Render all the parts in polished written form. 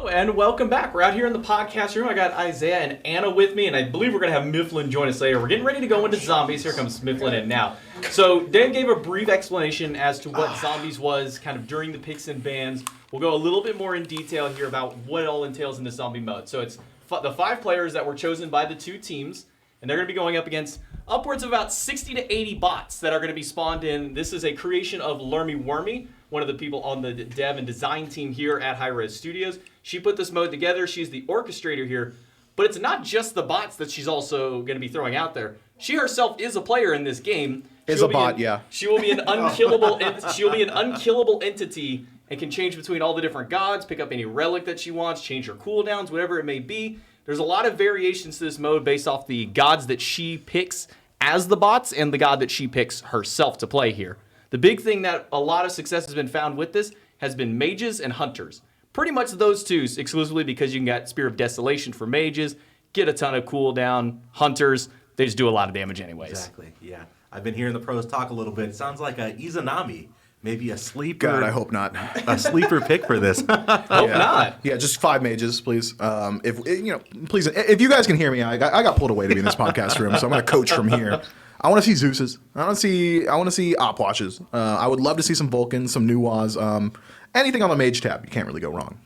Hello and welcome back. We're out here in the podcast room. I got Isaiah and Anna with me, and I believe we're going to have Myflin join us later. We're getting ready to go into zombies. Here comes Myflin in now. So Dan gave a brief explanation as to what zombies was kind of during the picks and bans. We'll go a little bit more in detail here about what it all entails in the zombie mode. So it's the 5 players that were chosen by the 2 teams, and they're going to be going up against upwards of about 60 to 80 bots that are going to be spawned in. This is a creation of LermyWermy, one of the people on the dev and design team here at HiRez Studios. She put this mode together. She's the orchestrator here. But it's not just the bots that she's also going to be throwing out there. She herself is a player in this game. She will be an unkillable. She will be an unkillable entity and can change between all the different gods, pick up any relic that she wants, change her cooldowns, whatever it may be. There's a lot of variations to this mode based off the gods that she picks as the bots and the god that she picks herself to play here. The big thing that a lot of success has been found with this has been mages and hunters. Pretty much those two exclusively, because you can get Spear of Desolation for mages, get a ton of cooldown. Hunters, they just do a lot of damage anyways. Exactly, yeah. I've been hearing the pros talk a little bit. It sounds like a Izanami, maybe a sleeper. God, I hope not. A sleeper pick for this. Hope not. Yeah, just 5 mages, please. Please, if you guys can hear me, I got pulled away to be in this podcast room, so I'm going to coach from here. I want to see Zeus's. I want to see Opwashes. I would love to see some Vulcans, some Nuwas. Anything on the mage tab, you can't really go wrong.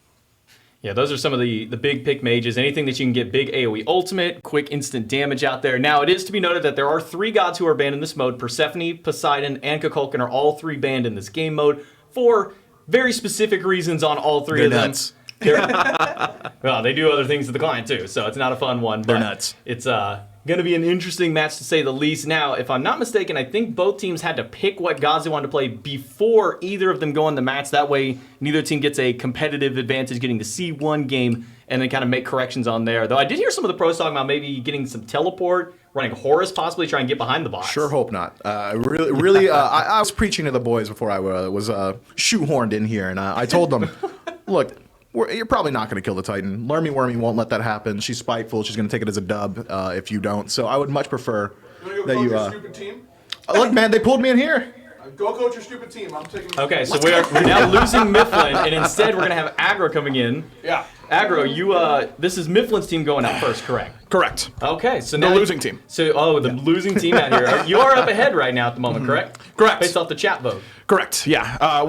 Yeah, those are some of the big pick mages. Anything that you can get big AoE ultimate, quick instant damage out there. Now, it is to be noted that there are 3 gods who are banned in this mode. Persephone, Poseidon, and Kukulkan are all 3 banned in this game mode for very specific reasons on all 3 of them. Nuts. Well, they do other things to the client too, so it's not a fun one. They're nuts. It's going to be an interesting match to say the least. Now, if I'm not mistaken, I think both teams had to pick what gods they wanted to play before either of them go on the match. That way, neither team gets a competitive advantage getting to see one game and then kind of make corrections on there. Though I did hear some of the pros talking about maybe getting some teleport, running HiRez, possibly try and get behind the box. Sure hope not. I was preaching to the boys before I was shoehorned in here, and I told them, look, you're probably not going to kill the Titan. LermyWermy won't let that happen. She's spiteful. She's going to take it as a dub if you don't. So I would much prefer that you... your stupid team? Look, man, they pulled me in here. Go coach your stupid team. I'm taking... Okay, so we're now losing Myflin, and instead we're going to have Aggro coming in. Yeah. Aggro, this is Myflin's team going out first, correct? Correct. Okay, so now... The losing team. So, the losing team out here. You are up ahead right now at the moment, correct? Correct. Based off the chat vote. Correct, yeah.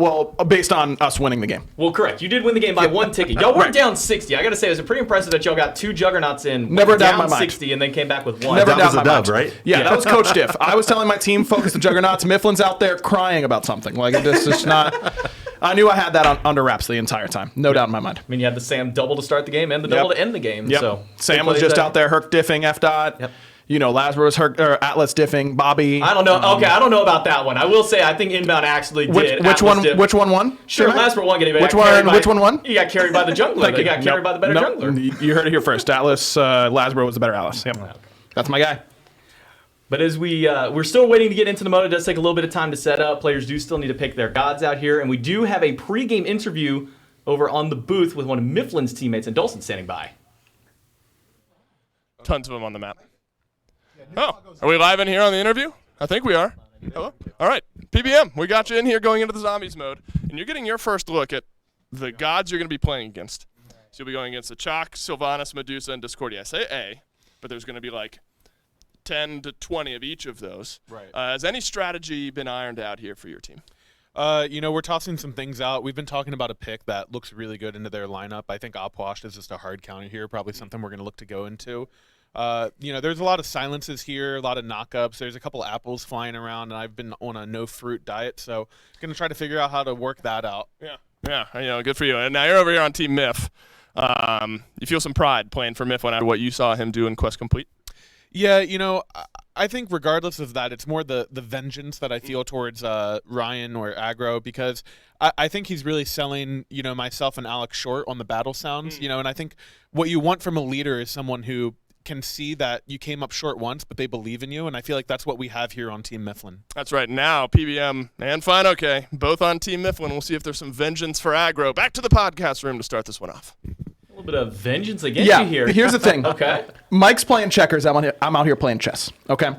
Based on us winning the game. Well, correct. You did win the game by 1 ticket. Y'all weren't down 60. I got to say, it was pretty impressive that y'all got 2 juggernauts in. Never down my mind. 60 and then came back with 1. Never That down was my a dub, mind. right? Yeah, that was Coach Diff. I was telling my team, focus the juggernauts. Myflin's out there crying about something. Like, this is not... I knew I had that under wraps the entire time. No doubt in my mind. I mean, you had the Sam double to start the game and the double to end the game. Yep. So Sam was just out there herc diffing F-Dot. Yep. You know, Lazarus Atlas diffing Bobby. I don't know. Okay, I don't know about that one. I will say I think Inbound actually did. Which one won? Sure, Lazarus won. Which one won? He got carried by the jungler. He got carried by the better jungler. You heard it here first. Atlas, Lazarus was the better Atlas. Yep. That's my guy. But as we're still waiting to get into the mode, it does take a little bit of time to set up. Players do still need to pick their gods out here, and we do have a pregame interview over on the booth with one of Myflin's teammates, and Dawson standing by. Tons of them on the map. Oh, are we live in here on the interview? I think we are. Hello? All right, PBM, we got you in here going into the zombies mode, and you're getting your first look at the gods you're going to be playing against. So you'll be going against the Chalk, Sylvanas, Medusa, and Discordia. I say A, but there's going to be like 10 to 20 of each of those. Right. Has any strategy been ironed out here for your team? We're tossing some things out. We've been talking about a pick that looks really good into their lineup. I think Opwash is just a hard counter here, probably something we're going to look to go into. There's a lot of silences here, a lot of knockups. There's a couple apples flying around, and I've been on a no-fruit diet, so going to try to figure out how to work that out. Yeah, good for you. And now you're over here on Team Myf. You feel some pride playing for Myf after what you saw him do in Quest Complete? Yeah, I think regardless of that, it's more the vengeance that I feel towards Ryan or Aggro, because I think he's really selling, myself and Alex short on the battle sounds, and I think what you want from a leader is someone who can see that you came up short once, but they believe in you, and I feel like that's what we have here on Team Myflin. That's right. Now, PBM and Fine OK, both on Team Myflin. We'll see if there's some vengeance for Aggro. Back to the podcast room to start this one off. A little bit of vengeance against you here. Here's the thing. Okay. Mike's playing checkers. I'm out here playing chess. Okay.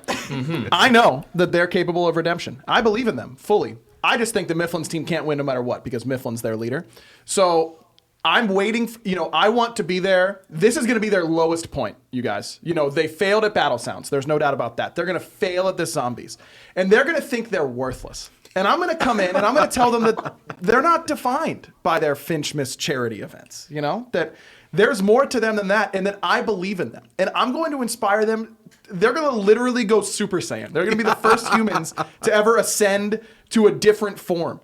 I know that they're capable of redemption. I believe in them fully. I just think the Myflin's team can't win no matter what because Myflin's their leader. So I'm waiting, I want to be there. This is going to be their lowest point, you guys. They failed at battle sounds. There's no doubt about that. They're going to fail at the zombies. And they're going to think they're worthless. And I'm going to come in and I'm going to tell them that they're not defined by their Finchmas charity events, that there's more to them than that, and that I believe in them. And I'm going to inspire them. They're going to literally go Super Saiyan. They're going to be the first humans to ever ascend to a different form.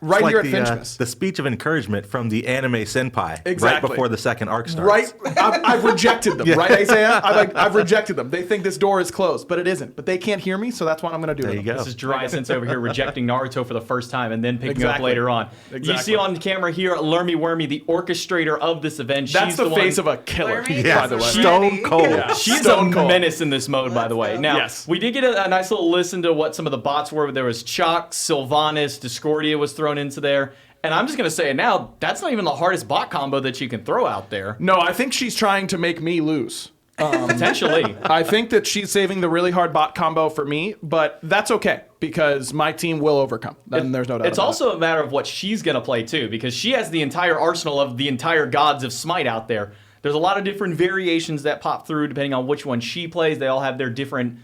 Right It's here like at Finchmas. the speech of encouragement from the anime senpai right Exactly. before the second arc starts. Right? I've rejected them, right, Isaiah? I've rejected them. They think this door is closed, but it isn't. But they can't hear me, so that's what I'm going to do. There you go. This is Jiraiya Sensei over here rejecting Naruto for the first time and then picking up Exactly. later on. Exactly. You see on camera here, LermyWermy, the orchestrator of this event. That's She's the one, face of a killer, Yeah. by the way. Stone cold. Yeah. She's Stone a cold. menace in this mode, by the way. Now, Yes. we did get a nice little listen to what some of the bots were. There was Chuck, Sylvanas, Discordia was thrown into there. And I'm just going to say it now, that's not even the hardest bot combo that you can throw out there. No, I think she's trying to make me lose. Potentially. I think that she's saving the really hard bot combo for me, but that's okay because my team will overcome. Then there's no doubt. It's about also a matter of what she's going to play, too, because she has the entire arsenal of the entire gods of Smite out there. There's a lot of different variations that pop through depending on which one she plays. They all have their different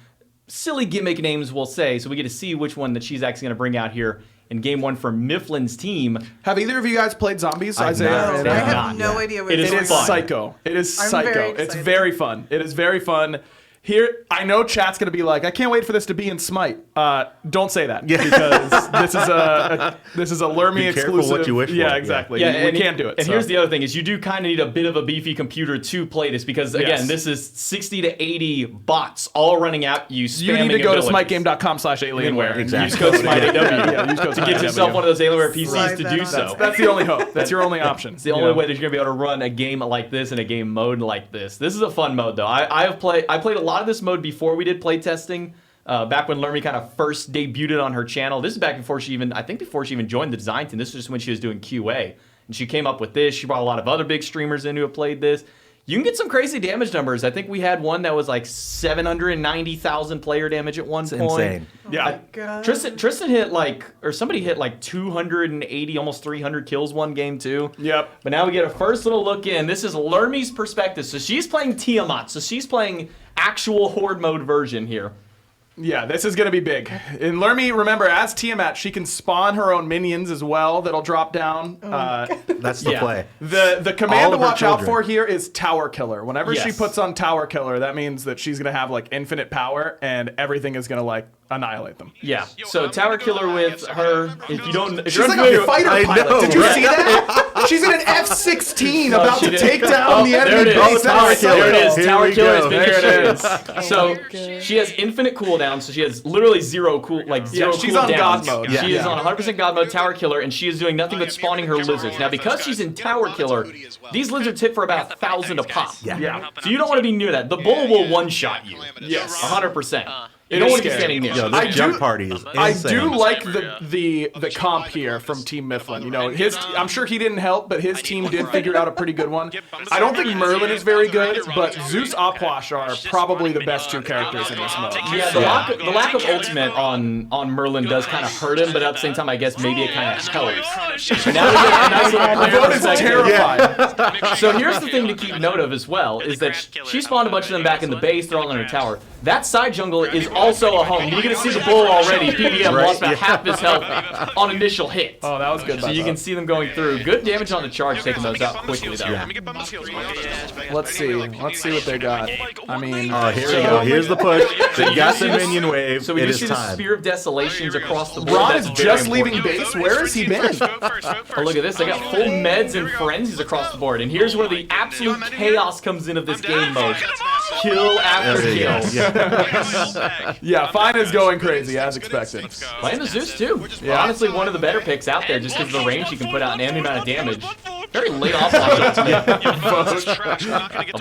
silly gimmick names, we'll say, so we get to see which one that she's actually going to bring out here in game one for Myflin's team. Have either of you guys played zombies, I've Isaiah? not. and I have have not. no idea what It is It is fun. psycho. It is I'm psycho. very It's excited. very fun. It is very fun. Here, I know chat's gonna be like, I can't wait for this to be in Smite. Don't say that because this is a Lermy Be careful exclusive. what you wish for. Yeah, Yeah. exactly. Yeah, we can't do it. And so. here's the other thing: is you do kind of need a bit of a beefy computer to play this because again, Yes. this is 60 to 80 bots all running at you. You need to go to abilities. smitegame.com/alienware. Exactly. Use code SMITEW Yeah, use code to get SMITEW. yourself one of those Alienware PCs Slide to that do on. so. That's the only hope. That's your only option. It's the only way that you're gonna be able to run a game like this in a game mode like this. This is a fun mode though. I played a lot of this mode before we did play testing. Back when Lermy kind of first debuted on her channel. This is back before she even joined the design team. This was just when she was doing QA. And she came up with this. She brought a lot of other big streamers in who have played this. You can get some crazy damage numbers. I think we had one that was like 790,000 player damage at one point. Insane. Yeah. God. Tristan hit somebody hit like 280, almost 300 kills one game too. Yep. But now we get a first little look in. This is Lermy's perspective. So she's playing Tiamat. So she's playing actual Horde mode version here. Yeah, this is going to be big. In Lermy, remember, as Tiamat, she can spawn her own minions as well that'll drop down. That's the Yeah. play. The command All to of her watch out children. for here is Tower Killer. Whenever she Yes. puts on Tower Killer, that means that she's going to have like infinite power and everything is going to like annihilate them. Yeah. So Tower Killer with her. If She's you're like unfamiliar- a fighter I pilot. know, Did you right? see that? She's in an F-16 about she to did. take down Oh, the there enemy it is. base. Oh, Tower Killer. There it is. Here Tower we Killer go. is being There it shaded. So she has infinite cooldown. So she has literally zero she's on cooldowns. God mode. She Yeah. is on 100% God mode, Tower Killer, and she is doing nothing but spawning her lizards. Now, because she's in Tower Killer, these lizards hit for about 1,000 a pop. Yeah. So you don't want to be near that. The bull will one-shot you. Yes. 100%. You It don't is want to be scary. standing near. Yo, it. this I jump do- party is insane. I do like the comp here from Team Myflin. You know, I'm sure he didn't help, but his team did figure out a pretty good one. I don't think Merlin is very good, but Zeus Opwash are probably the best two characters in this mode. Yeah, the lack of ultimate on Merlin does kind of hurt him, but at the same time, I guess maybe it kind of helps. And now we get a nice little The player vote is perspective. terrifying. So here's the thing to keep note of as well, is that she spawned a bunch of them back in the base, they're all in her tower. That side jungle is also a home. You're going to see the bull already. PBM Right, lost about yeah. half his health on initial hit. Oh, that was good. So by you can Bob. see them going through. Good damage on the charge, taking those out quickly, though. Let's see what they got. I mean, Oh, here we go. Here's the push. They you got see the this- minion wave. So we It do is see the time. Spear of Desolations across the board. Ron That's is very just important. leaving base. Where has he been? Oh, look at this. They got full meds and frenzies across the board. And here's where the absolute chaos comes in of this game mode. Kill after There you kill. go. Yeah. Yeah, Fine is going crazy as expected. Playing the Zeus, too. Honestly, one of the better picks out there just because of the range you can put out and the amount of damage. Very late off on ultimate.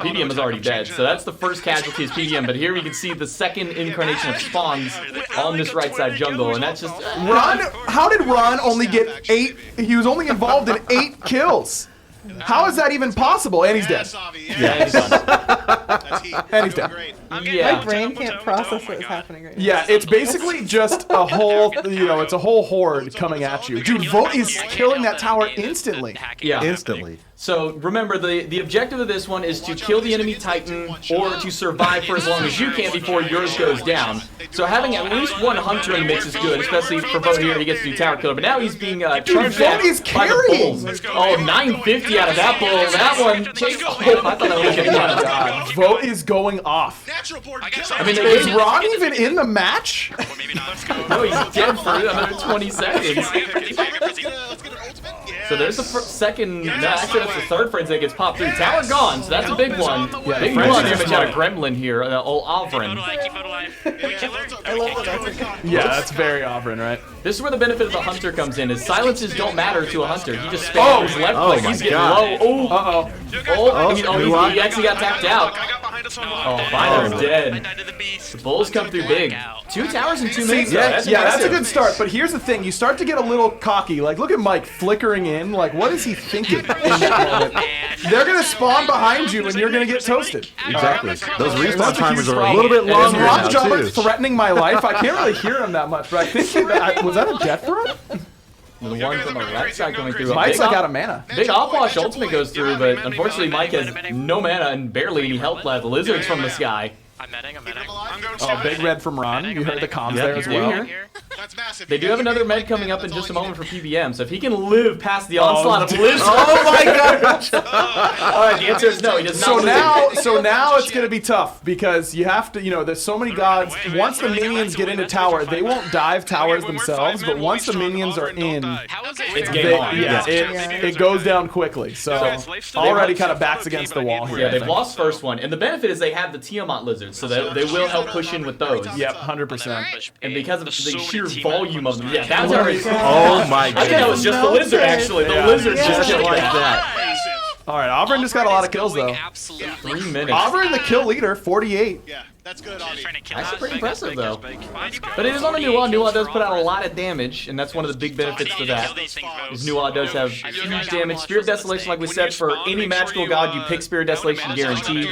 PDM is already dead, so that's the first casualty is PDM. But here we can see the second incarnation of spawns on this right side jungle, and that's just Ron, how did Ron only get 8? He was only involved in 8 kills. How is that even possible? And he's dead. Yeah, he's done. And he's dead. Yeah. My brain can't process what is happening right now. Yeah, it's basically just a whole, it's a whole horde coming at you. Dude, Vote is killing that tower instantly. Yeah. Instantly. So remember, the objective of this one is to kill the enemy Titan or to survive for as long as you can before yours goes down. So having at least one Hunter in the mix is good, especially for Vote here. He gets to do tower killer, but now he's being charged Vote is by the carrying. bulls. Oh, 950 out of that bull. That one. Oh, I thought that was getting one. God, Vote is going off. I mean, Is Ron even in the match? No, he's dead for another 20 seconds. So there's the second, no, actually that's the third frenzy that gets popped through. Tower gone, so that's a big one. Yeah, Big blood damage out of Gremlin here, old Avrin. I love that that's a god. Yeah, that's very Auburn, right? This is where the benefit of the Hunter comes in, is silences don't matter to a Hunter. He just spams his left click, he's getting low. Oh, he actually got tapped out. Oh, Binder's dead. The Bulls come through big. 2 towers in 2 minutes. That's a impressive. good start. But here's the thing: you start to get a little cocky. Like, look at Mike flickering in. Like, what is he thinking in that moment? They're gonna spawn behind you, and you're gonna get toasted. Exactly. Those respawn That's a huge timers are a problem. little bit And longer Ron now, Jobber too. threatening my life. I can't really hear him that much, but I think was that a death throw? The one from the right side coming through. Mike's like out of mana. Big Opwash ultimate goes through, but unfortunately Mike has no mana and barely any health left. Lizards from the sky. I'm medding. Oh, big red from Ron. You heard the comms there as you well. hear. They do have another med coming up in just a moment for PBM, so if he can live past the onslaught of Lizards. Oh my gosh! Alright, the answer is no, he does not. So now it's gonna be tough because you have to, there's so many gods. Once the minions get into tower, they won't dive towers themselves, but once the minions are in, It's game on. it goes down quickly. So already kind of backs against the wall here. Yeah, I they've think. lost first one, and the benefit is they have the Tiamat Lizards, so they will help push in with those. Yep, 100%. And because of the sheer volume of them, that was already. Oh my I think that was just the lizard, actually. The lizard just killed like that. All right, Auburn just got a lot of kills though. 3 minutes. Auburn, the kill leader, 48. Yeah, that's good. Actually pretty impressive, though. But it is on a Nuwa. Nuwa does put out a lot of damage, and that's one of the big benefits to that. Is Nuwa does have huge damage. Spirit Desolation, like we said, for any magical god, you pick Spirit Desolation guaranteed,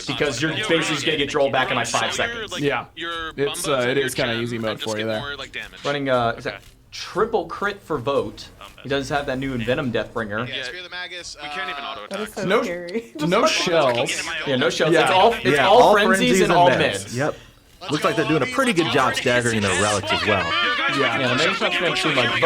because you're basically just going to get your ult back in like 5 seconds. Yeah, it is kind of easy mode for you there. Running is that triple crit for Vote. He does have that new Venom Deathbringer. Yeah, Spear the Magus. We can't even auto That is so No- scary. No shells. Yeah, no shells. Yeah. It's all frenzies and all meds. Yep. Looks like they're doing a pretty good job staggering their relics as well. Yeah, the main shot's gonna seem like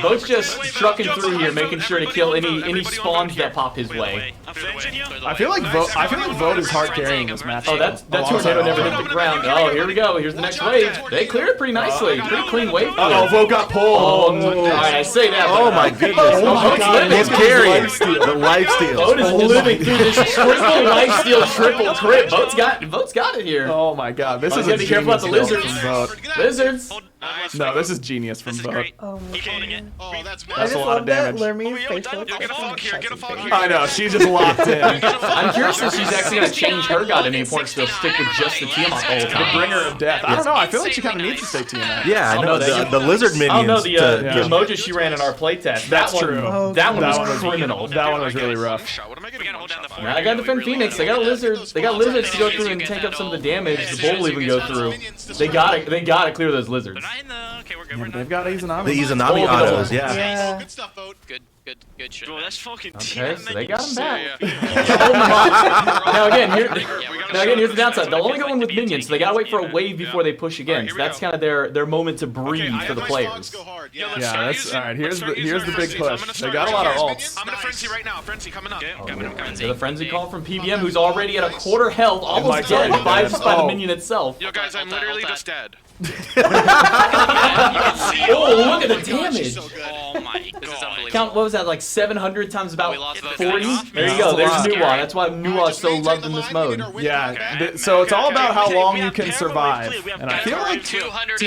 Vote's just trucking through here, making sure to kill any spawns that pop his way. I feel like Vote is hard carrying this match. Oh, that tornado never hit the ground. Oh, here we go. Here's the next wave. They cleared it pretty nicely. Pretty clean wave. Oh, Vote got pulled. All right, I say that. Oh my goodness. Oh my God. His carry. The life steal. Vote is living through this triple lifesteal triple crit. Vote's got it here. Oh my God, this Oh, is you a gotta be careful about the genius kill lizards. from Vote. Lizards. No, this is genius from Vote. Oh my god. Oh, that's I That's just a lot of love that damage. Lermy's facial Get a expression fog is here, get a touching fog face. here. I know, she's just locked in. I'm curious if she's actually gonna change her god at any point. She'll stick with just the Tiamat the whole The time. bringer of death. I don't know, I feel like she kind of needs to stay TNA. Yeah, I Oh, know. no, The lizard minions. Oh no, the yeah. emoji she ran in our playtest. That's that true. One, that one That was one was criminal. That one was really rough. Now I gotta defend Phoenix. They got lizards. They got lizards to go through and take up some of the damage. The bull will even go through. They gotta clear those lizards. Okay, we're good. They've got Izanami. The Izanami Oh, autos, yeah. Yeah. Good stuff, Vote. Good shit. Bro, that's fucking Okay, so they got him back. Now again, here's the downside. They'll only go in with minions, so they gotta wait for a wave before they push again. So that's kind of their moment to breathe for the players. Yeah, that's all right. Here's the big push. They got a lot of ults. I'm gonna frenzy right now. Frenzy coming up. So the frenzy call from PBM, who's already at a quarter health, almost Mike's dead, already by dead. just by the Oh. minion itself. Yo, guys, I'm literally just dead. Oh, look at the damage! Oh my god. Count, what was that, like 700 times about lost those 40? guys. There you go, there's Nuwa. That's why Nuwa is so loved in this mode. Yeah, so it's all about how long you can survive. And I feel like Team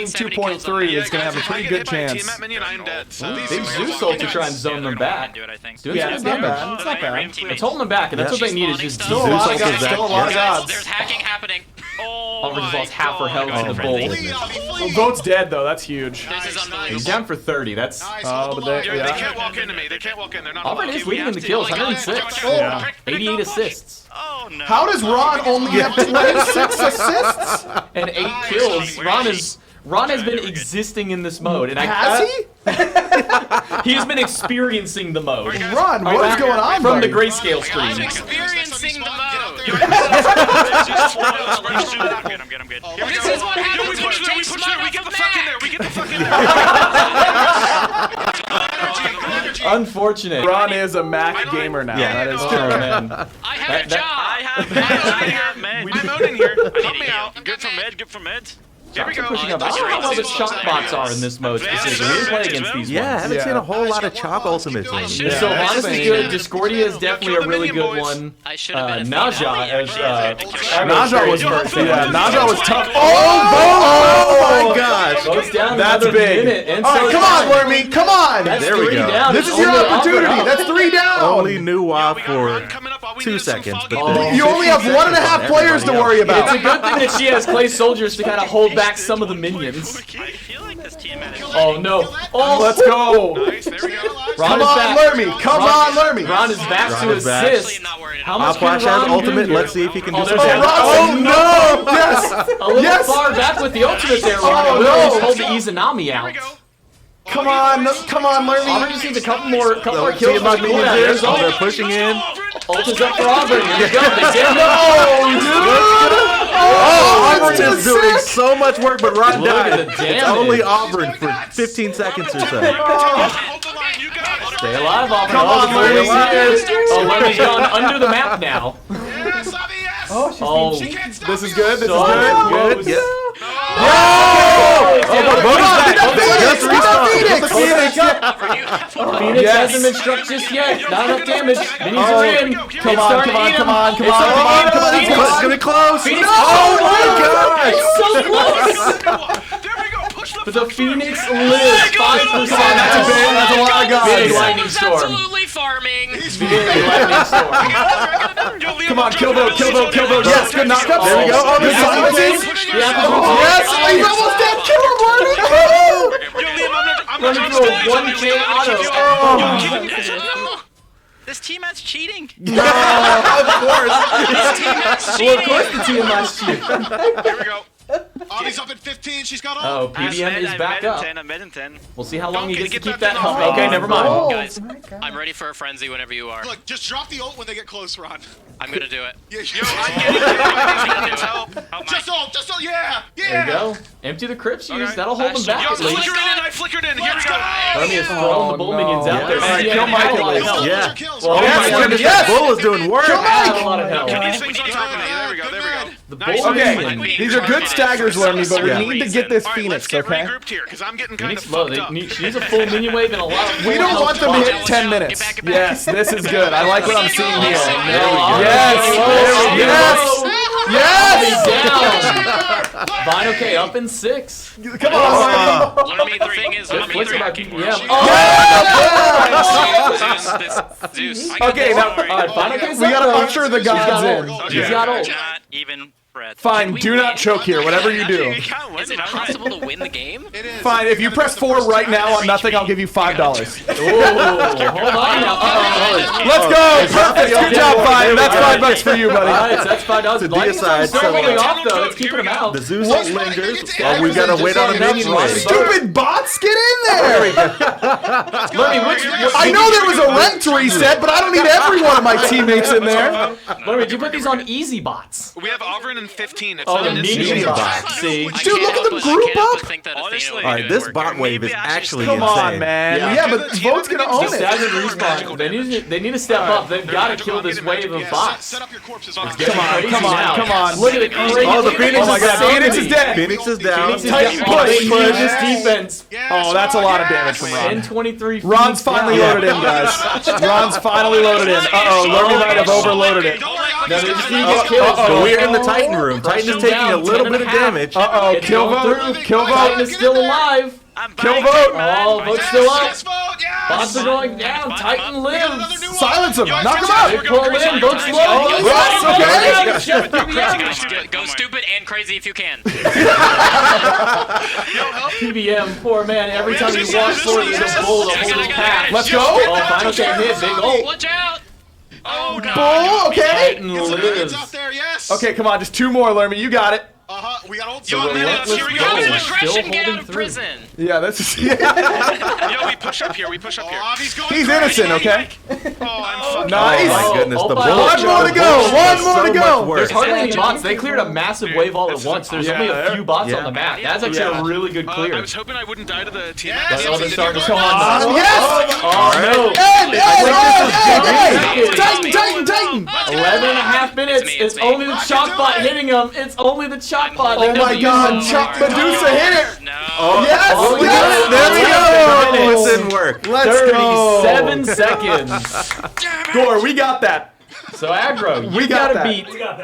2.3 is going to have a pretty good chance. I'm dead. Big Zeus ult to try and zone them back. Doing Yeah, some it's not damage. bad. It's not bad. It's holding them back, and that's what they need is just Still a Zeus lot of ult gods. is that. Still a lot of gods. There's hacking happening. Auburn just lost half her health to the bull. Well, Vote's dead though. That's huge. This is He's unbelievable. down for 30. That's Oh, but they, They yeah. can't walk into me. They can't walk in. They're not. Auburn is leading in the kills, 106. Yeah. 88 assists Oh no. How does Ron only have 26 assists? and 8 kills. Ron has been existing in this mode, and Has he? he has been experiencing the mode Ron, what is going on, from the buddy? grayscale screen. Experiencing the mode. I'm good. This is what happens when you take smite off get the the fuck in map. there. We get the fuck in there. Unfortunate. Ron is a Mac gamer now. Yeah. That is Oh, true. man. I have a job. I have med. I'm out in here. Help me out. Good for med. Here we go. Pushing up. I don't know how well the shock bots are in this mode specifically. We didn't play against these Yeah, I ones. haven't Yeah. seen a whole lot of chalk ultimates lately. Yeah. So Honest is Same. good. Discordia is definitely a really good one. I should have been. Naja as Naja was first. Yeah, Naja was tough. Oh my gosh! Goes down That's another big. minute. And All so right, come on, Lermy. Come on. That's There we 3 go. down. This It's is your only opportunity. Auburn up. That's 3 down. Only knew WAP for 2 seconds, but then You only have 1.5 players to worry It's a about. good thing that she has clay soldiers to kind of hold back some of the minions. I feel like this team managed. Oh no! Oh, Let's go. Nice. There we go. Ron Come is on, back. Lermy. Come on, Lermy. Ron is back Ron to is back. assist. I'm not worried. How much Flash can has Ron do ultimate. here? Let's see if he can do Oh, some there's damage. that. Oh no! Yes. A little Yes. far back with the ultimate there, Ron. Oh, Will no. just hold the Izanami out. Come on, Auburn Lermy. just needs a couple more See kills. about for the minions cooldown. here. There's Oh, they're ult. pushing in. Ult is up for Auburn. Here we go. They did No, dude. Oh, Auburn that's is doing sick. so much work, but Ron Look at died. the It's damage. only Auburn for 15 seconds or so. Hold the line. You got it. Stay alive, Auburn. Come on, the Lermy. Lermy's here. Oh, Lermy's gone under the map now. Yes, Avi, yes. Oh, she's Oh, She can't stop this is you. good. This is so good. close. Yes. Oh, but Bodie's back. Just respawn. Phoenix. Phoenix Yes. hasn't been struck just yet. Not enough damage. Minions are in. Come It's on, starting come on, to eat come him. on, come It's on, starting come to on, eat him. come on. Phoenix- It's gonna be close. Phoenix- Oh my gosh! It's so close. There we go. Push the But the fuck through. Phoenix lives 5%. That's a big. That's a lot of guys. Big lightning storm. Absolutely farming. Big lightning storm. Come on, kill vote. Yes, good knockup. There we go. Oh, Good this silences. is Yeah, Yes, he's almost dead. Kill him, Lermy. Let me throw a 1K auto. This team has cheating. of course. Well, of course the TMI's cheap. Here we go. Avi's up at 15. She's got Oh, PBM is back up. I'm med in 10. We'll see how long he Don't gets to get keep that that thing health. off. Okay, never mind. Guys, I'm ready for a frenzy whenever you are. Look, just drop the ult when they get close, Ron. I'm gonna do it. Yeah, Yo, I'm getting it. Help. just ult, yeah. There you go. Empty the crypts use. Okay. That'll hold them back Yo, at least. flickered in. I flickered in. Here we go. Lermy has thrown the bull minions out there. no. See, Kill he Mike had a at lot of least. health. Yeah. Kills. Well, Yes, oh my Lermy, goodness, yes. That bull is doing work. had a lot of health. These things on top of me. There we go. There we go. The Nice. bull Okay, minion. these are good staggers, Lermy, but we Yeah. need to get this All right, Phoenix, let's get okay? regrouped here because I'm getting kind Phoenix of low. fucked up. She needs a full minion wave and a lot of We don't want them to hit 10 minutes. Get back. Yes, this is good. I like what I'm seeing here. Yes. Yes. Yes. Vine okay, up in 6. Come on. Lermy, the thing is, Good Lermy, flicks by three. PPM. Zeus. Okay, now Alright, Vine okay. we gotta usher the gods in. She's got ult. Not even breath. Fine, do not choke here, whatever you do. Is it possible to win the game? It is. Fine, if you press 4 right now on nothing, I'll give you $5. Ooh, hold on now. Let's go. Perfect. Good job, Fine. That's $5 for you, buddy. Alright, so that's $5. To Lightning decide, Storm's still so- holding off though. Let's keep him out. The Zeus What? lingers. It's- Oh, we gotta wait on a enough minion time. wave. Stupid bots, get in there. Lermy, which I know there was a rent reset, but I don't need every one of my teammates in there. Lermy, did you put these on easy bots? We have Auburn in 15. It's Oh, not the in medium this- bots. See? Dude, look at them group up. Honestly, All right, this bot wave is actually Come insane. on, man. Yeah. Yeah, but Vote's gonna own The it. staggered respawn. They need to step up. They've got to kill this wave of bots. Set up your corpses, Ron. Come on, Come on. Look at the crazy. Oh, the Phoenix Oh my is God, down. Phoenix is dead. Phoenix is down. Phoenix is Tight down. push. They need this defense. Oh, that's a lot of damage from Ron. 10-23. Ron's finally loaded in, guys. Ron's finally loaded in. Uh-oh, Lermy might have overloaded it. Don't worry, No, they just need to get kills. So we're in the Titan room. Titan is taking a little bit of damage. Uh-oh, It's kill going vote. through. Kill Titan vote. is still alive. Kill vote. Oh, vote's still up. Yes, vote, yes! Bots are going down. Titan We got another lives. new one. Silence him. Yo, Knock him Finchmas, out. we're They going pull crazy. in. Vote's low. Yes, Go stupid and crazy if you can. PBM, poor man. Every time he walks forward, he's a bull to hold his path. Let's go. Oh, final shot hit. Big ult. Watch out! Oh no! Bull, okay. Titan Get some nuggets lives. out there, yes. Okay, come on, just 2 more, Lermy. You got it. We got old Yo, Zombie. minutes, here we go. Gold. Aggression, Still get out holding of through. prison. Yeah, that's just. Yo, we push up here. We push up here. He's going He's crazy. innocent, okay? Oh, I'm fucking. Nice. Oh my goodness, the One bull. more to go. One more to go. There's hardly any bots. They cleared a massive wave all at once. There's only a few bots on the map. That's actually a really good clear. I was hoping I wouldn't die to the team. Yes, Oh, they're yes, starting to yes, come on. Yes. Oh, no. Titan. 11 and a half minutes. It's It's me. only the chalk bot hitting him. It's only the chalk bot. Oh my God, Chuck Medusa hit it. No. Yes, Oh, yes, there we go. This didn't work. Let's go. 37 seconds. Gore, we got that. So Aggro, We you got gotta that. beat. We got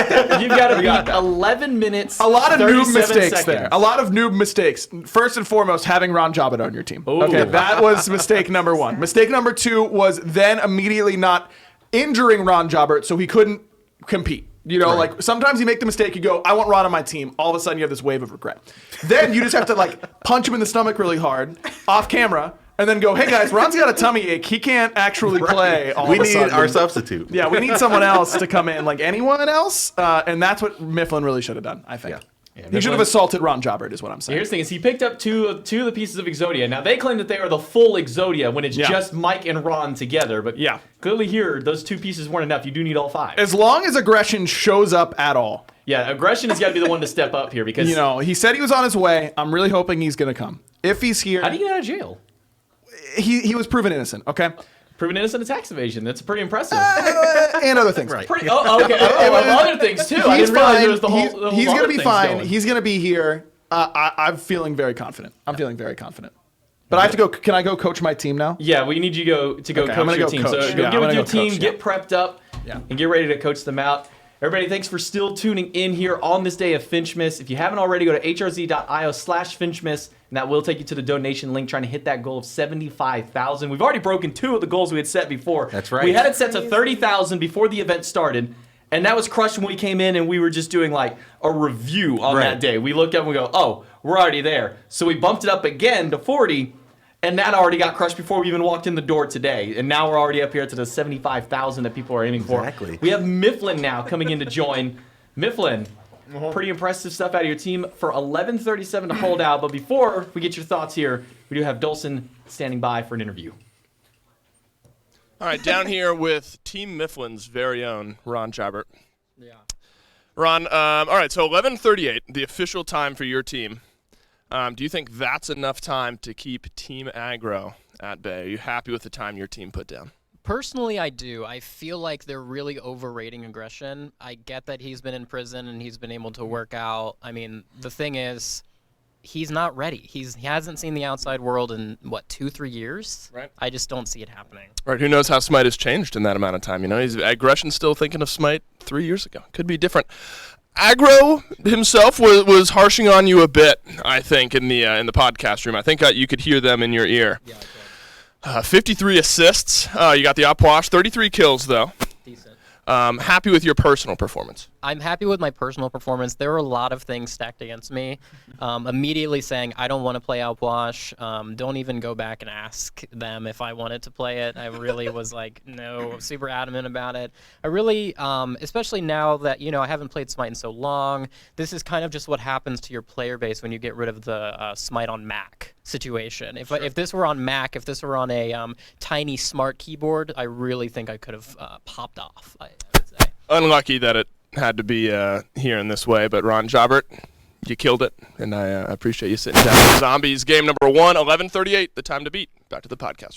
that. You've got to got beat that. 11 minutes. A lot of noob 37 mistakes seconds. there. A lot of noob mistakes. First and foremost, having Ron Jabba on your team. Ooh. Okay, that was mistake number 1. Mistake number 2 was then immediately not injuring Ron Jobert so he couldn't compete. You know, like sometimes you make the mistake, you go, I want Ron on my team. All of a sudden you have this wave of regret. Then you just have to like punch him in the stomach really hard off camera and then go, hey guys, Ron's got a tummy ache. He can't actually play all We of a need sudden. our substitute. Yeah, we need someone else to come in, like anyone else. And that's what Myflin really should have done, I think. He should have assaulted Ron Jobert, is what I'm saying. Here's the thing: is he picked up two of the pieces of Exodia. Now they claim that they are the full Exodia when it's Yeah. just Mike and Ron together. But Yeah. clearly here, those 2 pieces weren't enough. You do need all 5. As long as aggression shows up at all. Yeah, aggression has got to be the one to step up here because You know, he said he was on his way. I'm really hoping he's going to come. If he's here, how do you get out of jail? he was proven innocent, okay? Proven innocent of tax evasion. That's pretty impressive. And other things. Right. Pretty, okay. Well, other things too. I He's didn't realize fine. there was the whole. He's going going to to be fine. He's going to be here. I'm feeling very confident. I'm feeling very confident. But I have to go. Can I go coach my team now? Yeah, we need you to go Okay, I'm coach gonna your go team. coach. So Yeah, go I'm get with gonna your go team, coach, get prepped up, and get ready to coach them out. Everybody, thanks for still tuning in here on this day of Finchmas. If you haven't already, go to hrz.io/Finchmas, and that will take you to the donation link, trying to hit that goal of 75,000. We've already broken 2 of the goals we had set before. That's right. We had it set to 30,000 before the event started, and that was crushed when we came in and we were just doing like a review on that day. We looked up and we go, oh, we're already there. So we bumped it up again to 40. And that already got crushed before we even walked in the door today. And now we're already up here to the 75,000 that people are aiming for. Exactly. We have Myflin now coming in to join. Myflin, pretty impressive stuff out of your team for 11:37 to hold out. But before we get your thoughts here, we do have Dolson standing by for an interview. All right, down here with Team Myflin's very own Ron Jobert. Yeah. Ron, all right, so 11:38, the official time for your team. Do you think that's enough time to keep Team Aggro at bay? Are you happy with the time your team put down? Personally, I do. I feel like they're really overrating aggression. I get that he's been in prison and he's been able to work out. I mean, the thing is, he's not ready. He hasn't seen the outside world in, 2-3 years? Right. I just don't see it happening. Right, who knows how Smite has changed in that amount of time? You know, he's Aggression still thinking of Smite 3 years ago. Could be different. Aggro himself was harshing on you a bit, I think, in the podcast room. I think you could hear them in your ear. Yeah, 53 assists. You got the opwash. 33 kills, though. Decent. Happy with your personal performance? I'm happy with my personal performance. There were a lot of things stacked against me. Immediately saying, I don't want to play Outwash. Don't even go back and ask them if I wanted to play it. I really was like, no, super adamant about it. I really, especially now that, I haven't played Smite in so long, this is kind of just what happens to your player base when you get rid of the Smite on Mac situation. If this were on Mac, if this were on a tiny smart keyboard, I really think I could have popped off, I would say. Unlucky that it had to be here in this way, but Ron Jobert, you killed it, and I appreciate you sitting down. Zombies game number 1, 11:38, the time to beat. Back to the podcast.